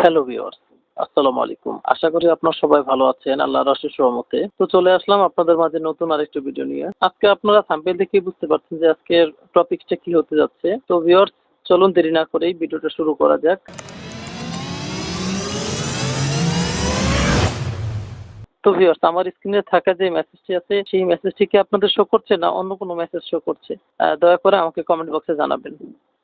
Hello viewers, আসসালামু আলাইকুম। আশা করি আপনারা সবাই ভালো আছেন আল্লাহর অশেষ রহমতে। তো চলে আসলাম আপনাদের মাঝে নতুন আরেকটি ভিডিও নিয়ে। আজকে আপনারা থাম্বনেল দেখেই বুঝতে পারছেন যে আজকের টপিকটা কি হতে যাচ্ছে। তো ভিউয়ার্স, চলুন দেরি না করেই ভিডিওটা শুরু করা যাক। তো ভিউয়ার্স, আমার স্ক্রিনে থাকা যে মেসেজটি আছে সেই মেসেজটি কি আপনাদের শো করছে না অন্য কোনো মেসেজ শো করছে? দয়া করে আমাকে কমেন্ট বক্সে জানাবেন।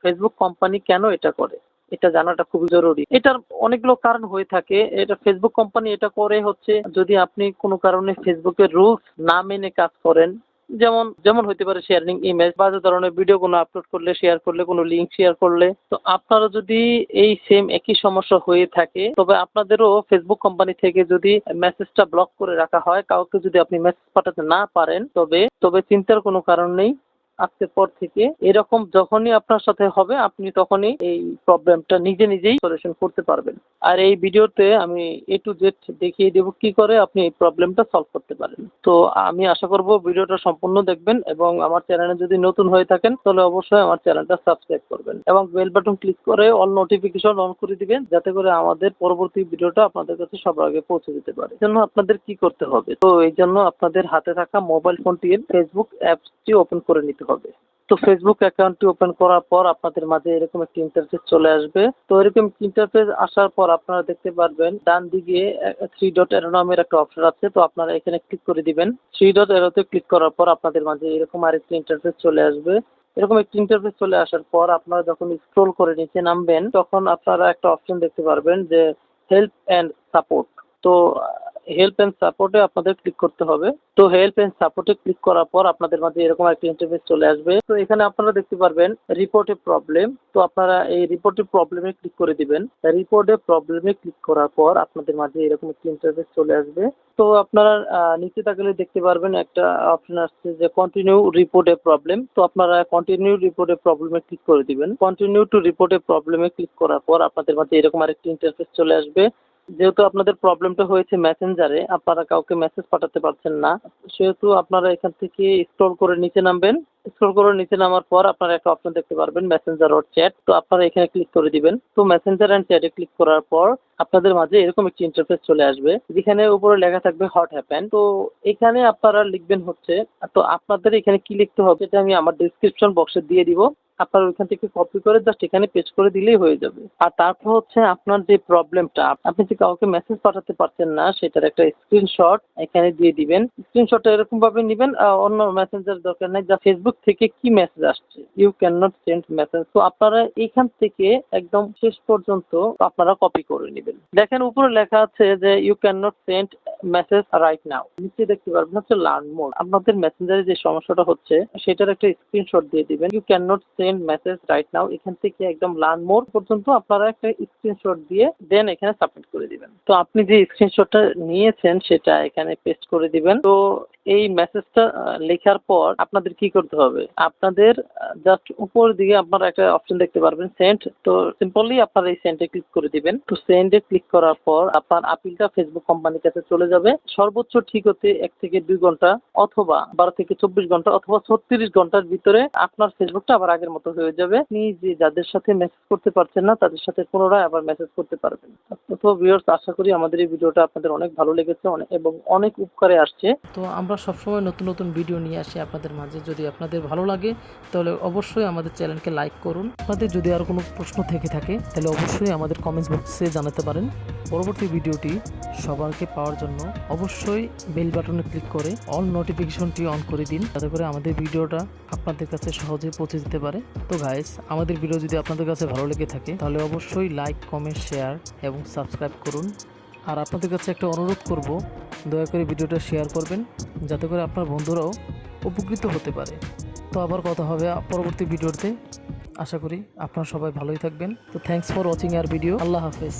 ফেসবুক কোম্পানি কেন এটা করে? এটা জানাটা খুবই জরুরি। এটার অনেকগুলো কারণ হয়ে থাকে। এটা ফেসবুক কোম্পানি এটা করে হচ্ছে যদি আপনি কোনো কারণে ফেসবুকের রুলস না মেনে কাজ করেন, যেমন যেমন হইতে পারে শেয়ারিং ইমেজ, বাজে ধরনের ভিডিও কোনো আপলোড করলে, শেয়ার করলে, কোনো লিঙ্ক শেয়ার করলে। তো আপনারও যদি এই সেম একই সমস্যা হয়ে থাকে তবে আপনাদেরও ফেসবুক কোম্পানি থেকে যদি মেসেজটা ব্লক করে রাখা হয়, কাউকে যদি আপনি মেসেজ পাঠাতে না পারেন তবে তবে চিন্তার কোনো কারণ নেই। আজকের পর থেকে এরকম যখনই আপনার সাথে হবে আপনি তখনই এই প্রবলেমটা নিজে নিজেই সলিউশন করতে পারবেন। আর এই ভিডিওতে আমি এ টু জেড দেখিয়ে দেব কি করে আপনি এই প্রবলেমটা সলভ করতে পারেন। তো আমি আশা করব ভিডিওটা সম্পূর্ণ দেখবেন এবং আমার চ্যানেলে যদি নতুন হয়ে থাকেন তাহলে অবশ্যই আমার চ্যানেলটা সাবস্ক্রাইব করবেন এবং বেল বাটন ক্লিক করে অল নোটিফিকেশন অন করে দিবেন যাতে করে আমাদের পরবর্তী ভিডিওটা আপনাদের কাছে সবার আগে পৌঁছে যেতে পারে। এর জন্য আপনাদের কি করতে হবে? তো এই জন্য আপনাদের হাতে থাকা মোবাইল ফোনটির ফেসবুক অ্যাপসটি ওপেন করে নিতে হবে। তো ফেসবুক অ্যাকাউন্টটি ওপেন করার পর আপনাদের মাঝে এরকম একটি ইন্টারফেস চলে আসবে। তো এরকম ইন্টারফেস আসার পর আপনারা দেখতে পারবেন ডান দিকে থ্রি ডট অ্যারো নামের একটা অপশন আছে। তো আপনারা এখানে ক্লিক করে দিবেন। থ্রি ডট অ্যারোতে ক্লিক করার পর আপনাদের মাঝে এরকম আরেকটি ইন্টারফেস চলে আসবে। এরকম একটি ইন্টারফেস চলে আসার পর আপনারা যখন স্ক্রল করে নিচে নামবেন তখন আপনারা একটা অপশন দেখতে পারবেন যে হেল্প অ্যান্ড সাপোর্ট। তো হেল্প অ্যান্ড সাপোর্টে আপনাদের ক্লিক করতে হবে। তো হেল্প অ্যান্ড সাপোর্টে ক্লিক করার পর আপনাদের মাঝে এরকম একটা ইন্টারফেস চলে আসবে। তো এখানে আপনারা দেখতে পারবেন রিপোর্ট এ প্রবলেম। তো আপনারা এই রিপোর্ট এ প্রবলেমে ক্লিক করে দিবেন। রিপোর্ট এ প্রবলেমে ক্লিক করার পর আপনাদের মাঝে এরকম একটা ইন্টারফেস চলে আসবে। তো আপনারা নিচে তাকালে দেখতে পারবেন একটা অপশন আসছে যে কন্টিনিউ রিপোর্ট এ প্রবলেম। তো আপনারা কন্টিনিউ রিপোর্ট এ প্রবলেমে ক্লিক করে দিবেন। কন্টিনিউ টু রিপোর্ট এ প্রবলেমে ক্লিক করার পর আপনাদের মাঝে এরকম আরেকটি ইন্টারফেস চলে আসবে। যেহেতু আপনাদের প্রবলেমটা হয়েছে মেসেঞ্জারে, আপনারা কাউকে মেসেজ পাঠাতে পারছেন না, সেহেতু আপনারা এখান থেকে স্ক্রল করে নিচে নামবেন। স্ক্রল করে নিচে নামার পর আপনারা একটা অপশন দেখতে পারবেন মেসেঞ্জার অর চ্যাট। তো আপনারা এখানে ক্লিক করে দিবেন। তো মেসেঞ্জার অ্যান্ড চ্যাটে ক্লিক করার পর আপনাদের মাঝে এরকম একটি ইন্টারফেস চলে আসবে যেখানে উপরে লেখা থাকবে হোয়াট হ্যাপেন। তো এখানে আপনারা লিখবেন হচ্ছে, তো আপনাদের এখানে কি লিখতে হবে এটা আমি আমার ডিসক্রিপশন বক্সে দিয়ে দিব। আপনার ওইখান থেকে কপি করে জাস্ট এখানে পেস্ট করে দিলেই হয়ে যাবে। আর তারপর হচ্ছে আপনার যে প্রবলেমটা, আপনি যে কাউকে মেসেজ পাঠাতে পারছেন না সেটার একটা স্ক্রিনশট এখানে দিয়ে দিবেন। স্ক্রিনশটটা এরকম ভাবে নেবেন, অন্য মেসেঞ্জার দরকার নাই, যা ফেসবুক থেকে কি মেসেজ আসছে, you can not send message. তো আপনারা এইখান থেকে একদম শেষ পর্যন্ত আপনারা কপি করে নেবেন। দেখেন উপরে লেখা আছে যে you can not send message right now. নিচে দেখতে পারবেন হচ্ছে লার্ন মোর। আপনাদের মেসেঞ্জারে যে সমস্যাটা হচ্ছে সেটার একটা স্ক্রিনশট দিয়ে দিবেন। You can not send message right now, এখান থেকে একদম লার্ন মোর পর্যন্ত আপনারা একটা স্ক্রিনশট দিয়ে দেন এখানে সাবমিট করে দিবেন। তো আপনি যে স্ক্রিনশটটা নিয়েছেন সেটা এখানে পেস্ট করে দিবেন। তো এই মেসেজটা লেখার পর আপনাদের কি করতে হবে, আপনাদের জাস্ট উপর দিকে আপনারা একটা অপশন দেখতে পারবেন সেন্ড। তো সিম্পলি আপনারা এই সেন্ডে ক্লিক করে দিবেন। তো সেন্ডে ক্লিক করার পর আপনার আপিলটা ফেসবুক কোম্পানির কাছে চলে যাবে। সর্বোচ্চ ঠিক হতে 1 থেকে 2 ঘন্টা অথবা 12 থেকে 24 ঘন্টা অথবা 36 ঘন্টার ভিতরে আপনার ফেসবুকটা আবার আগের মতো হয়ে যাবে। আপনি যে যাদের সাথে মেসেজ করতে পারছেন না তাদের সাথে পুনরায় আবার মেসেজ করতে পারবেন। তো ভিউয়ার্স, আশা করি আমাদের এই ভিডিওটা আপনাদের অনেক ভালো লেগেছে এবং অনেক উপকারে আসছে। তো আমরা সবসময় নতুন নতুন ভিডিও নিয়ে আসি আপনাদের মাঝে। যদি আপনাদের ভালো লাগে তাহলে অবশ্যই আমাদের চ্যানেলকে লাইক করুন। আপনাদের যদি আর কোনো প্রশ্ন থেকে থাকে তাহলে অবশ্যই আমাদের কমেন্টস বক্সে জানাতে পারেন। পরবর্তী ভিডিওটি সবাইকে পাওয়ার জন্য অবশ্যই বেল বাটনে ক্লিক করে অল নোটিফিকেশনটি অন করে দিন যাতে করে আমাদের ভিডিওটা আপনাদের কাছে সহজে পৌঁছে যেতে পারে। তো গাইস, আমাদের ভিডিও যদি আপনাদের কাছে ভালো লেগে থাকে তাহলে অবশ্যই লাইক, কমেন্ট, শেয়ার এবং সাবস্ক্রাইব করুন। আর আপনাদের কাছে একটা অনুরোধ করব, দয়া করে ভিডিওটা শেয়ার করবেন যাতে করে আপনার বন্ধুরাও উপকৃত হতে পারে। তো আবার কথা হবে পরবর্তী ভিডিওতে। আশা করি আপনারা সবাই ভালোই থাকবেন। তো thanks for watching our video. আল্লাহ হাফেজ।